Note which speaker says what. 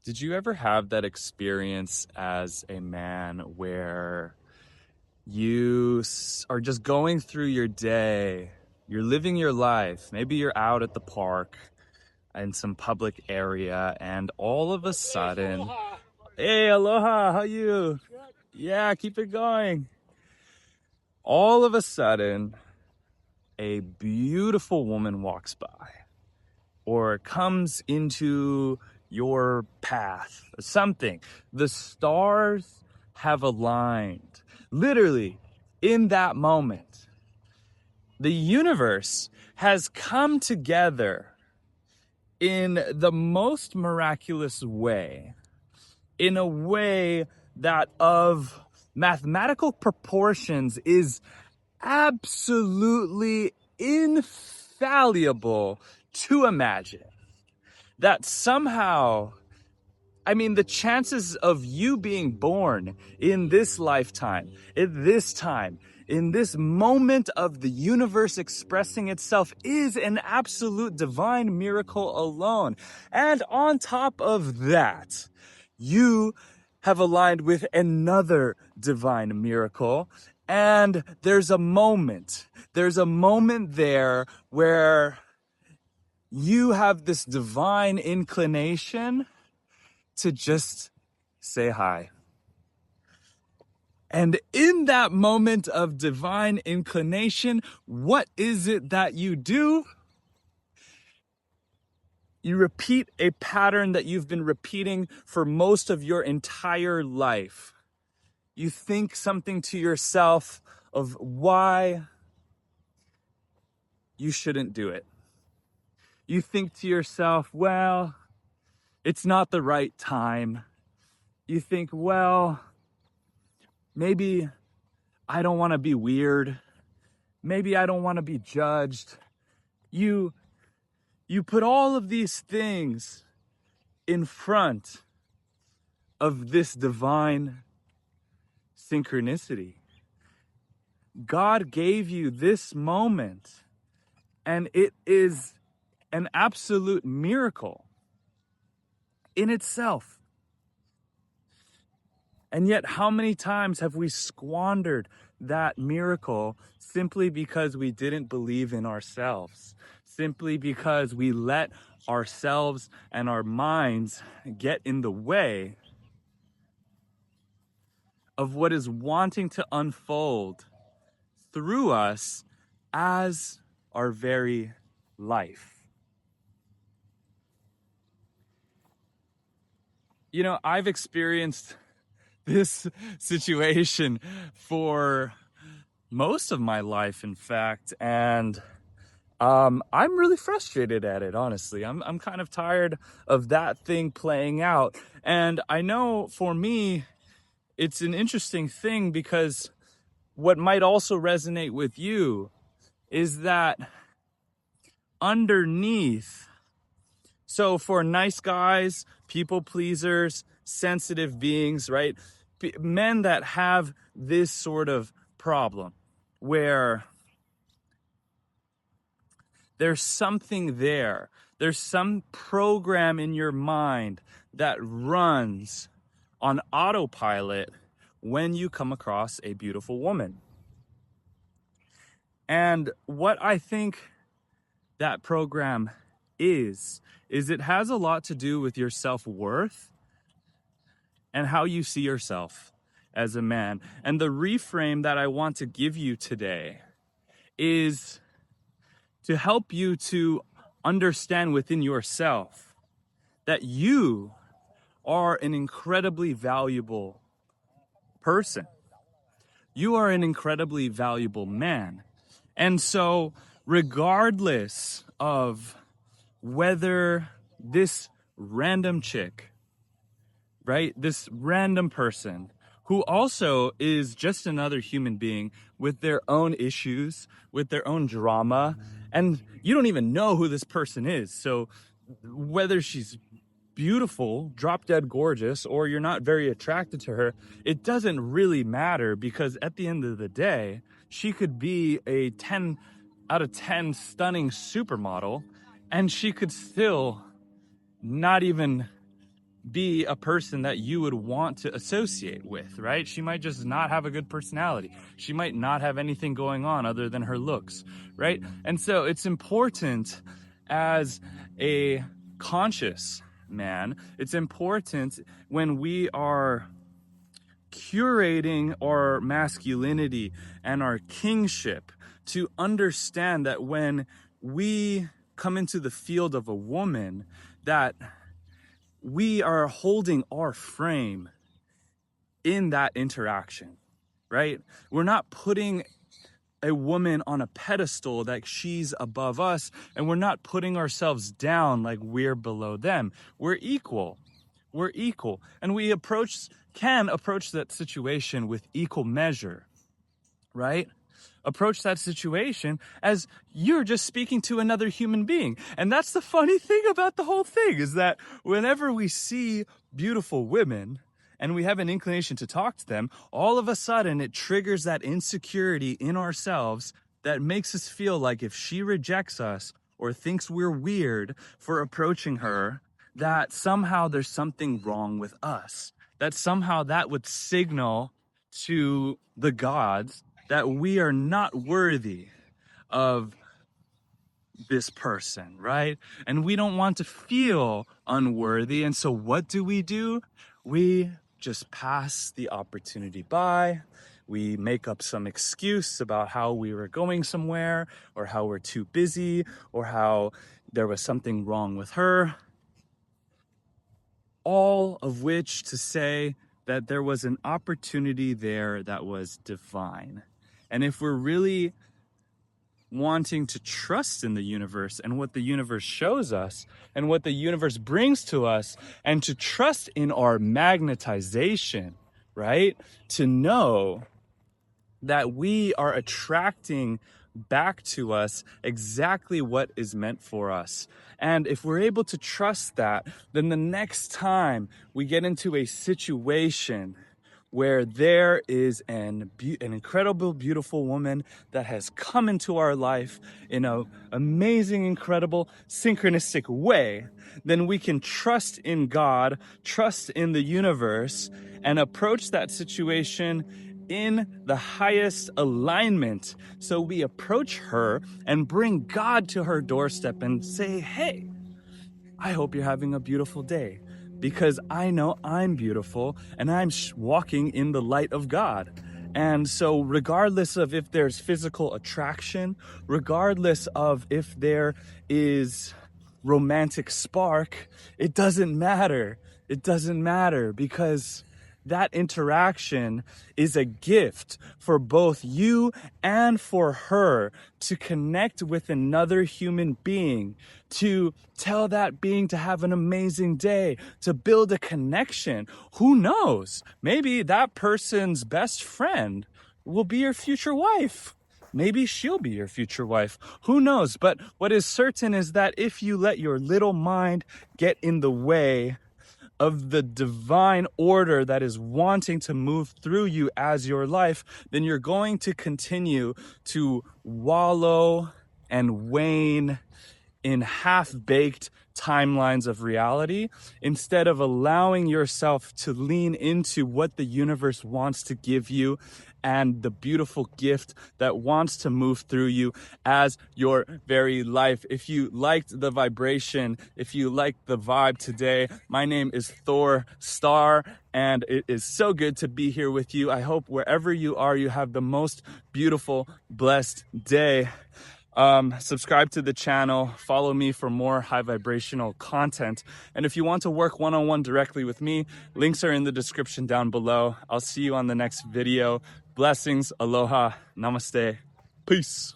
Speaker 1: Did you ever have that experience as a man where you are just going through your day, you're living your life, maybe you're out at the park in some public area, and all of a sudden, hey, aloha, how you? Yeah, keep it going. All of a sudden, a beautiful woman walks by or comes into your path, something. The stars have aligned. Literally, in that moment, the universe has come together in the most miraculous way, in a way that of mathematical proportions is absolutely infallible to imagine that somehow, I mean, the chances of you being born in this lifetime, in this time, in this moment of the universe expressing itself is an absolute divine miracle alone. And on top of that, you have aligned with another divine miracle. And there's a moment there where you have this divine inclination to just say hi. And in that moment of divine inclination, what is it that you do? You repeat a pattern that you've been repeating for most of your entire life. You think something to yourself of why you shouldn't do it. You think to yourself, well, it's not the right time. You think, well, maybe I don't want to be weird. Maybe I don't want to be judged. You put all of these things in front of this divine synchronicity. God gave you this moment, and it is an absolute miracle in itself. And yet, how many times have we squandered that miracle simply because we didn't believe in ourselves? Simply because we let ourselves and our minds get in the way of what is wanting to unfold through us as our very life. You know, I've experienced this situation for most of my life, in fact, and I'm really frustrated at it, honestly. I'm kind of tired of that thing playing out. And I know for me, it's an interesting thing because what might also resonate with you is that underneath, so for nice guys, people pleasers, sensitive beings, right? Men that have this sort of problem where there's something there. There's some program in your mind that runs on autopilot when you come across a beautiful woman. And what I think that program is it has a lot to do with your self-worth and how you see yourself as a man. And the reframe that I want to give you today is to help you to understand within yourself that you are an incredibly valuable person. You are an incredibly valuable man. And so, regardless of whether this random chick, right, this random person who also is just another human being with their own issues, with their own drama, and you don't even know who this person is. So whether she's beautiful, drop dead gorgeous, or you're not very attracted to her, it doesn't really matter, because at the end of the day, she could be a 10 out of 10 stunning supermodel, and she could still not even be a person that you would want to associate with, right? She might just not have a good personality. She might not have anything going on other than her looks, right? And so it's important as a conscious man, it's important when we are curating our masculinity and our kingship to understand that when we come into the field of a woman, that we are holding our frame in that interaction, right? We're not putting a woman on a pedestal that she's above us, and we're not putting ourselves down like we're below them. We're equal. We're equal. And we can approach that situation with equal measure, right? Approach that situation as you're just speaking to another human being. And that's the funny thing about the whole thing, is that whenever we see beautiful women and we have an inclination to talk to them, all of a sudden it triggers that insecurity in ourselves that makes us feel like if she rejects us or thinks we're weird for approaching her, that somehow there's something wrong with us. That somehow that would signal to the gods that we are not worthy of this person, right? And we don't want to feel unworthy. And so what do? We just pass the opportunity by. We make up some excuse about how we were going somewhere, or how we're too busy, or how there was something wrong with her. All of which to say that there was an opportunity there that was divine. And if we're really wanting to trust in the universe and what the universe shows us and what the universe brings to us, and to trust in our magnetization, right? To know that we are attracting back to us exactly what is meant for us. And if we're able to trust that, then the next time we get into a situation where there is an incredible, beautiful woman that has come into our life in an amazing, incredible, synchronistic way, then we can trust in God, trust in the universe, and approach that situation in the highest alignment. So we approach her and bring God to her doorstep and say, hey, I hope you're having a beautiful day, because I know I'm beautiful and I'm walking in the light of God. And so regardless of if there's physical attraction, regardless of if there is romantic spark, it doesn't matter. It doesn't matter, because that interaction is a gift for both you and for her to connect with another human being, to tell that being to have an amazing day, to build a connection. Who knows? Maybe that person's best friend will be your future wife. Maybe she'll be your future wife. Who knows? But what is certain is that if you let your little mind get in the way of the divine order that is wanting to move through you as your life, then you're going to continue to wallow and wane in half-baked timelines of reality, instead of allowing yourself to lean into what the universe wants to give you and the beautiful gift that wants to move through you as your very life. If you liked the vibration, if you liked the vibe today, my name is Thor Star, and it is so good to be here with you. I hope wherever you are, you have the most beautiful, blessed day. Subscribe to the channel, follow me for more high vibrational content. And if you want to work one-on-one directly with me, links are in the description down below. I'll see you on the next video. Blessings, aloha, namaste, peace.